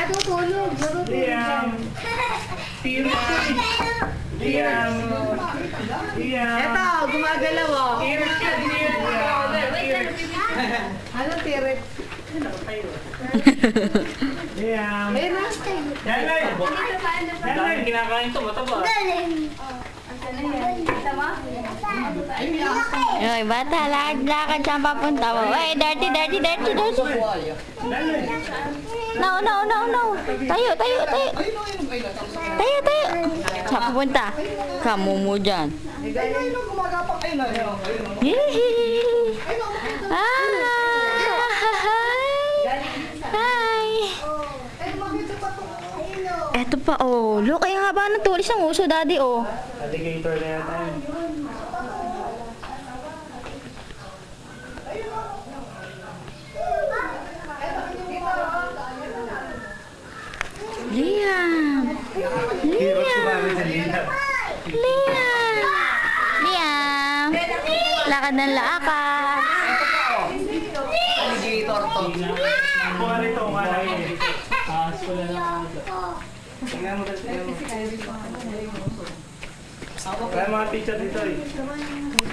Natutulog. Liam. Liam. Liam. Eto, gumagalaw oh. Ears ka, ears. Ano tirit? Liam. Ayun na. Yanay. Yanay. Kinakain to, mataba. Yoy, bata, lakad saan papunta mo? Uy, dirty. No. Tayo. Saan papunta? Kamumu dyan. Hi! Eto pa, oh. Look, ay haba ng tulis ng uso, daddy, oh. Alligator na yata yun. Liam! Hirap sumami sa Liam. Liam! Lakad ng lakad. Alligator to. Kung ano ito, kung ano ito. Wala na Wala mga picture dito eh.